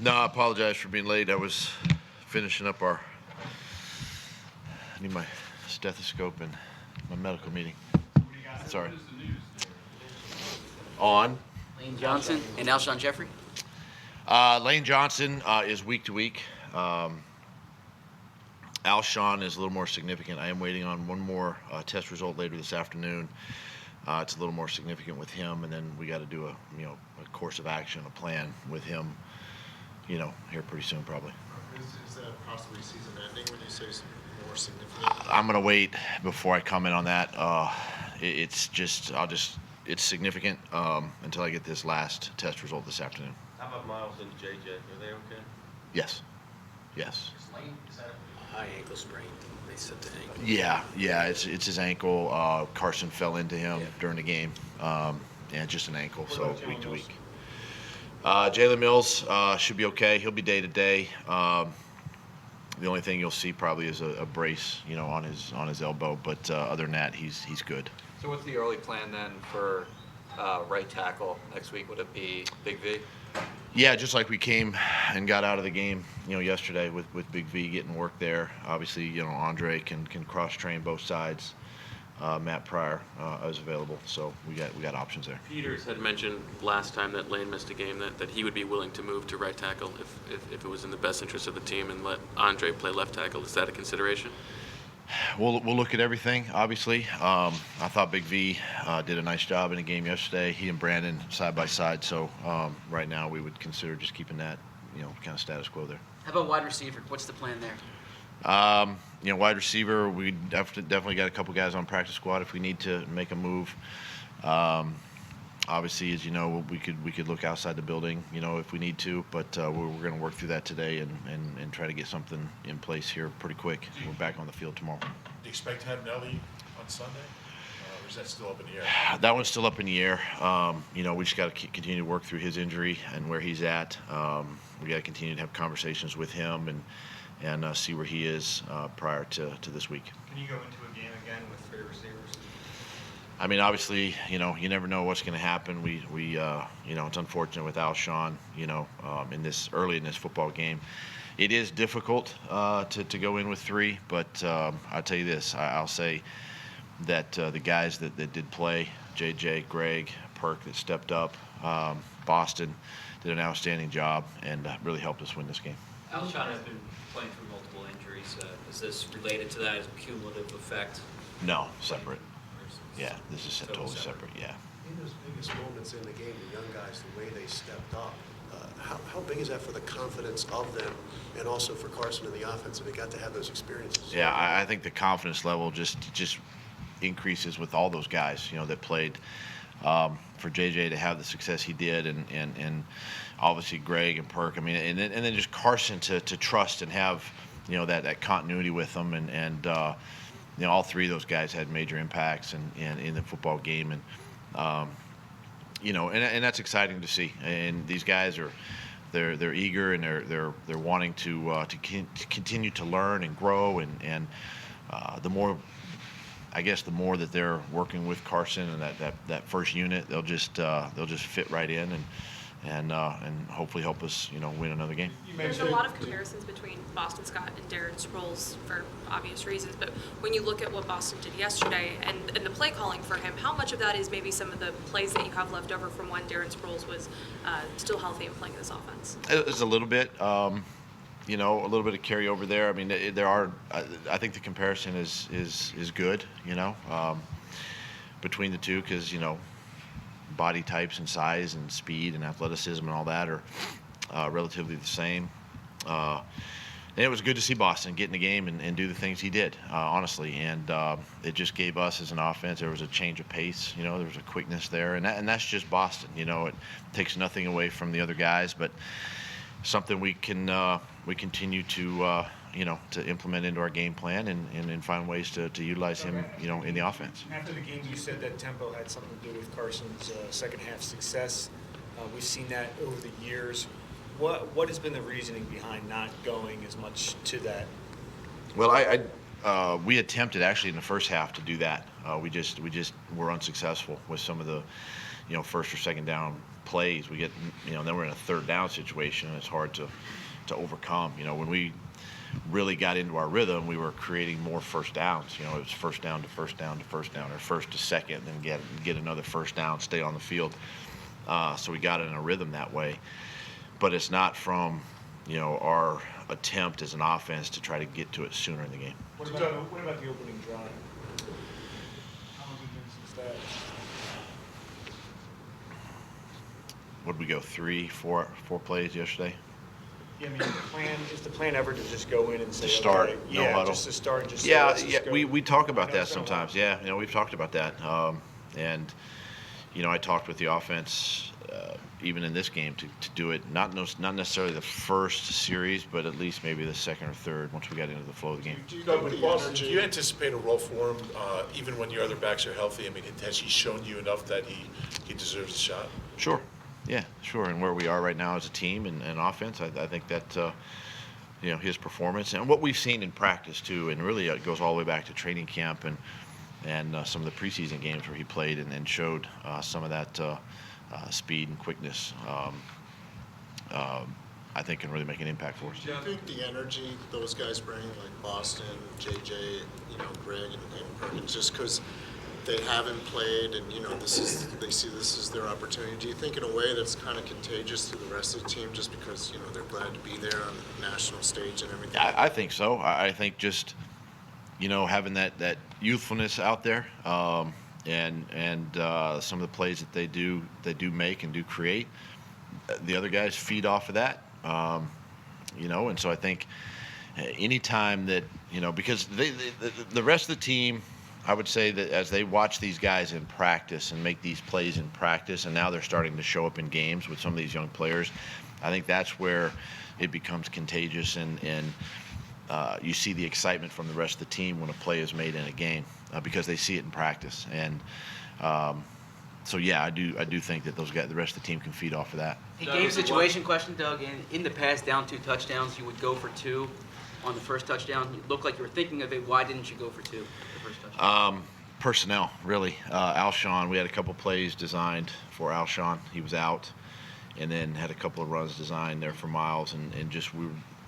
No, I apologize for being late. I was finishing up I need my stethoscope and my medical meeting. Sorry. On. Lane Johnson and Alshon Jeffery. Lane Johnson is week to week. Alshon is a little more significant. I am waiting on one more test result later this afternoon. It's a little more significant with him, and then we got to do a course of action, a plan with him, here pretty soon probably. Is that possibly season-ending when you say more significant? I'm gonna wait before I comment on that. It's significant until I get this last test result this afternoon. How about Miles and JJ? Are they okay? Yes. Is that a high ankle sprain? They said the ankle. Yeah. It's his ankle. Carson fell into him during the game. Just an ankle. So week to week. Jalen Mills should be okay. He'll be day to day. The only thing you'll see probably is a brace, on his elbow. But other than that, he's good. So what's the early plan then for right tackle next week? Would it be Big V? Yeah, just like we came and got out of the game, yesterday with Big V getting work there. Obviously, Andre can cross train both sides. Matt Pryor is available, so we got options there. Peters had mentioned last time that Lane missed a game that he would be willing to move to right tackle if it was in the best interest of the team and let Andre play left tackle. Is that a consideration? We'll look at everything, obviously. I thought Big V did a nice job in the game yesterday. He and Brandon side by side. So right now we would consider just keeping that, kind of status quo there. How about wide receiver? What's the plan there? Wide receiver, we definitely got a couple guys on practice squad if we need to make a move. Obviously, as you know, we could look outside the building, if we need to, but we're going to work through that today and try to get something in place here pretty quick. We're back on the field tomorrow. Do you expect to have Nelly on Sunday? Or is that still up in the air? That one's still up in the air. We just got to continue to work through his injury and where he's at. We got to continue to have conversations with him and see where he is prior to this week. Can you go into a game again with three receivers? I mean, obviously, you never know what's going to happen. We it's unfortunate with Alshon, early in this football game. It is difficult to go in with three, but I'll tell you this. I'll say that the guys that did play, JJ, Greg, Perk that stepped up, Boston did an outstanding job and really helped us win this game. Alshon has been playing through multiple injuries. Is this related to that as a cumulative effect? No, separate. Yeah, this is totally separate. Yeah. In those biggest moments in the game, the young guys, the way they stepped up, how big is that for the confidence of them and also for Carson and the offense that they got to have those experiences? Yeah, I think the confidence level just increases with all those guys, that played. For JJ to have the success he did, and obviously Greg and Perk. I mean, and then just Carson to trust and have, that continuity with them, and all three of those guys had major impacts in the football game, and and that's exciting to see. And these guys they're eager and they're wanting to continue to learn and grow, and the more that they're working with Carson and that first unit, they'll just fit right in and hopefully help us, win another game. There's a lot of comparisons between Boston Scott and Darren Sproles for obvious reasons, but when you look at what Boston did yesterday and the play calling for him, how much of that is maybe some of the plays that you have left over from when Darren Sproles was still healthy and playing this offense? It's a little bit. A little bit of carryover there. I mean, there are. I think the comparison is good. Between the two, because body types and size and speed and athleticism and all that are relatively the same. And it was good to see Boston get in the game and do the things he did, honestly. And it just gave us as an offense, there was a change of pace. There was a quickness there, and that's just Boston. It takes nothing away from the other guys, but something we continue to to implement into our game plan and find ways to utilize him in the offense. After the game, you said that tempo had something to do with Carson's second half success. We've seen that over the years. What has been the reasoning behind not going as much to that? Well, we attempted actually in the first half to do that. We just were unsuccessful with some of the first or second down plays. We get, then we're in a third down situation, and it's hard to overcome. When we really got into our rhythm, we were creating more first downs. It was first down to first down to first down, or first to second, and then get another first down, stay on the field. So we got in a rhythm that way. But it's not from, our attempt as an offense to try to get to it sooner in the game. What about the opening drive? How long has it been since that? What did we go, 4 plays yesterday? Yeah, I mean, is the plan ever to just go in and say, To start, okay, no huddle? just to start, and just Yeah, let's just go. we talk about I know that it's been a sometimes. while. Yeah, we've talked about that. And I talked with the offense even in this game to do it not necessarily the first series, but at least maybe the second or third once we got into the flow of the game. Do you Doug, think with the Boston, energy- do you anticipate a role for him even when your other backs are healthy? I mean, has he shown you enough that he deserves a shot? Sure. Yeah, sure. And where we are right now as a team and offense, I think that his performance and what we've seen in practice too, and really it goes all the way back to training camp and some of the preseason games where he played and showed some of that speed and quickness. I think can really make an impact for us. Do you think the energy those guys bring, like Boston, JJ, Greg, and Perkins, just because they haven't played and they see this as their opportunity? Do you think in a way that's kind of contagious to the rest of the team, just because they're glad to be there on the national stage and everything? I think so. I think just having that youthfulness out there, and some of the plays that they do make and do create, the other guys feed off of that. And so I think anytime that because the rest of the team, I would say that as they watch these guys in practice and make these plays in practice, and now they're starting to show up in games with some of these young players, I think that's where it becomes contagious, and you see the excitement from the rest of the team when a play is made in a game because they see it in practice. And so yeah, I do think that those guys, the rest of the team, can feed off of that. A game situation question, Doug. In the past, down 2 touchdowns, you would go for 2 on the first touchdown. You looked like you were thinking of it. Why didn't you go for 2 the first touchdown? Personnel, really. Alshon, we had a couple plays designed for Alshon. He was out, and then had a couple of runs designed there for Miles, and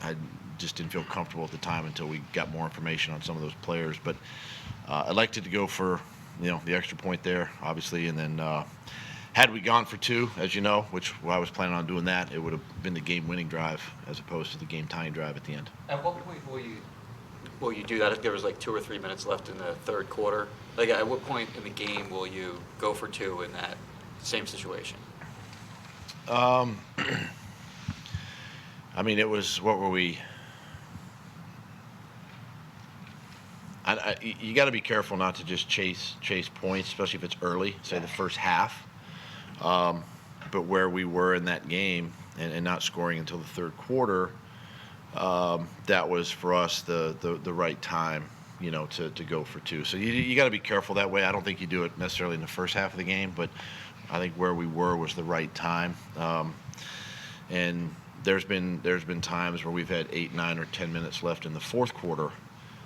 I just didn't feel comfortable at the time until we got more information on some of those players. But I elected to go for the extra point there, obviously, and then had we gone for 2, as you know, which I was planning on doing that, it would have been the game-winning drive as opposed to the game-tying drive at the end. At what point will you do that if there was like 2 or 3 minutes left in the third quarter? Like, at what point in the game will you go for 2 in that same situation? I mean, it was, what were we? You got to be careful not to just chase points, especially if it's early, say the first half. But where we were in that game and not scoring until the third quarter, that was for us the right time, to go for 2. So you got to be careful that way. I don't think you do it necessarily in the first half of the game, but I think where we were was the right time. And there's been times where we've had 8, 9, or 10 minutes left in the fourth quarter,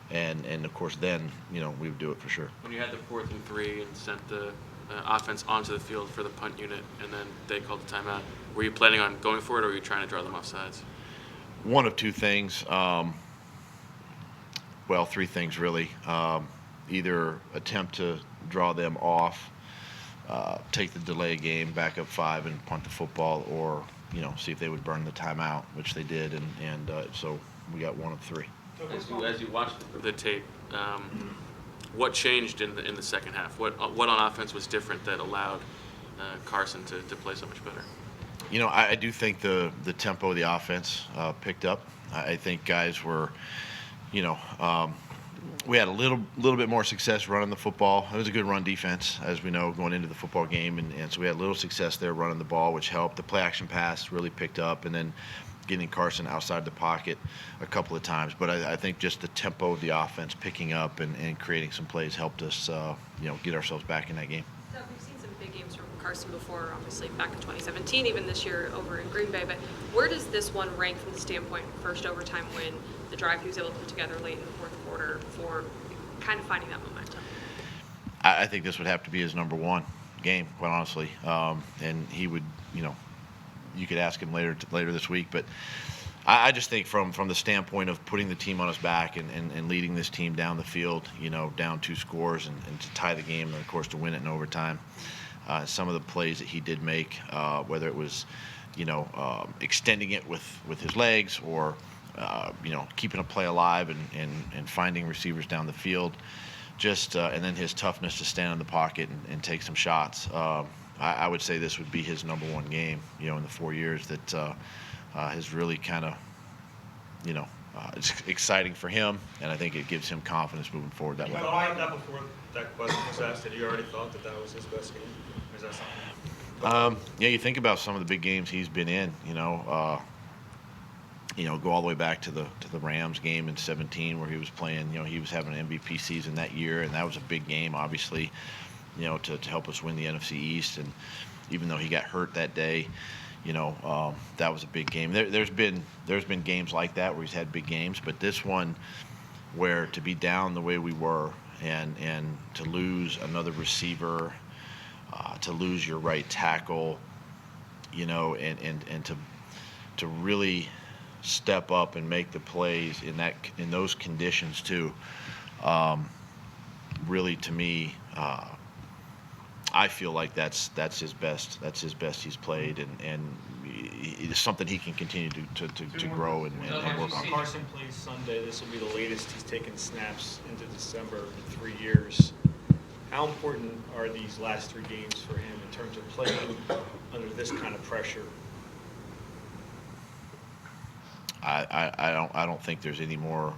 and of course then we would do it for sure. When you had the 4th and 3 and sent the offense onto the field for the punt unit, and then they called the timeout, were you planning on going for it, or were you trying to draw them off sides? One of 2 things. Well, 3 things really. Either attempt to draw them off, take the delay game, back up 5 and punt the football, or see if they would burn the timeout, which they did, and so we got 1 of 3. As you watched the tape, what changed in the second half? What on offense was different that allowed Carson to play so much better? I do think the tempo of the offense picked up. I think guys were, we had a little bit more success running the football. It was a good run defense, as we know, going into the football game, and so we had a little success there running the ball, which helped. The play action pass really picked up, and then getting Carson outside the pocket a couple of times. But I think just the tempo of the offense picking up and creating some plays helped us, get ourselves back in that game. Doug, we've seen some big games from Carson before, obviously back in 2017, even this year over in Green Bay. But where does this one rank from the standpoint of first overtime win, the drive he was able to put together late in the fourth quarter for kind of finding that momentum? I think this would have to be his number 1. game, quite honestly. And he would, you could ask him later this week, but I just think from the standpoint of putting the team on his back and leading this team down the field, down 2 scores and to tie the game and, of course, to win it in overtime. Some of the plays that he did make, whether it was, extending it with his legs or, keeping a play alive and finding receivers down the field, and then his toughness to stand in the pocket and take some shots. I would say this would be his number 1 game, in the 4 years that has really kind of, it's exciting for him, and I think it gives him confidence moving forward that way. You thought that before that question was asked, that you already thought that was his best game? Or is that something? Yeah, you think about some of the big games he's been in, go all the way back to the Rams game in 2017 where he was playing, he was having an MVP season that year, and that was a big game, obviously, to help us win the NFC East. And even though he got hurt that day, that was a big game. There's been games like that where he's had big games, but this one, where to be down the way we were and to lose another receiver, to lose your right tackle, and to really step up and make the plays in those conditions too. Really, to me, I feel like that's his best. That's his best he's played, and it's something he can continue to grow and work on. Carson plays Sunday. This will be the latest he's taken snaps into December in 3 years. How important are these last 3 games for him in terms of playing under this kind of pressure? I don't think there's any more.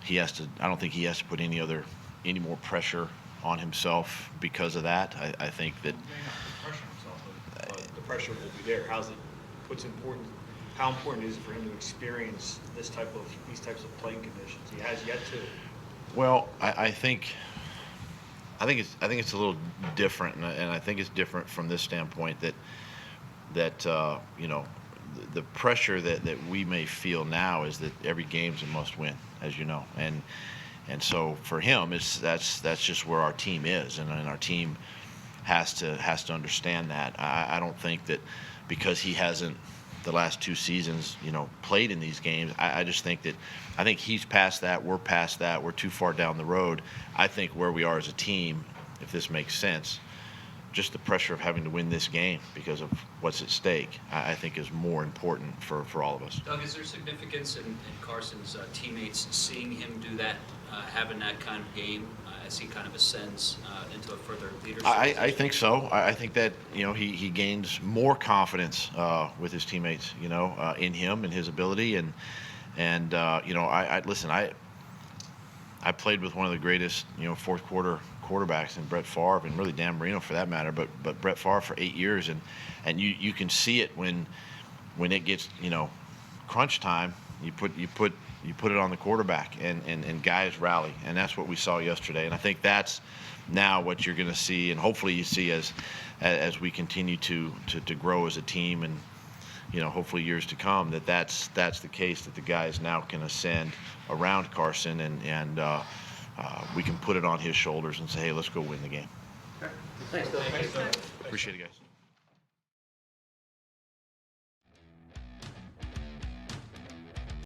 I don't think he has to put any more pressure on himself because of that. I think that the pressure will be there. What's important? How important is it for him to experience these types of playing conditions? He has yet to. Well, I think it's a little different, and I think it's different from this standpoint that the pressure that we may feel now is that every game's a must-win, as you know, and so for him, that's just where our team is, and our team has to understand that. I don't think that because he hasn't the last 2 seasons, played in these games. I just think he's past that. We're past that. We're too far down the road. I think where we are as a team, if this makes sense, just the pressure of having to win this game because of what's at stake, I think is more important for all of us. Doug, is there significance in Carson's teammates seeing him do that, having that kind of game, as he kind of ascends into a further leadership position? I think so. I think that he gains more confidence with his teammates, in him and his ability, and listen. I played with one of the greatest fourth quarter quarterbacks in Brett Favre, and really Dan Marino for that matter, but Brett Favre for 8 years, and you can see it when it gets crunch time. You put it on the quarterback, and guys rally, and that's what we saw yesterday. And I think that's now what you're going to see, and hopefully you see as we continue to grow as a team, and hopefully years to come, that's the case, that the guys now can ascend around Carson, and we can put it on his shoulders and say, hey, let's go win the game. Thanks, Doug. Appreciate it, guys.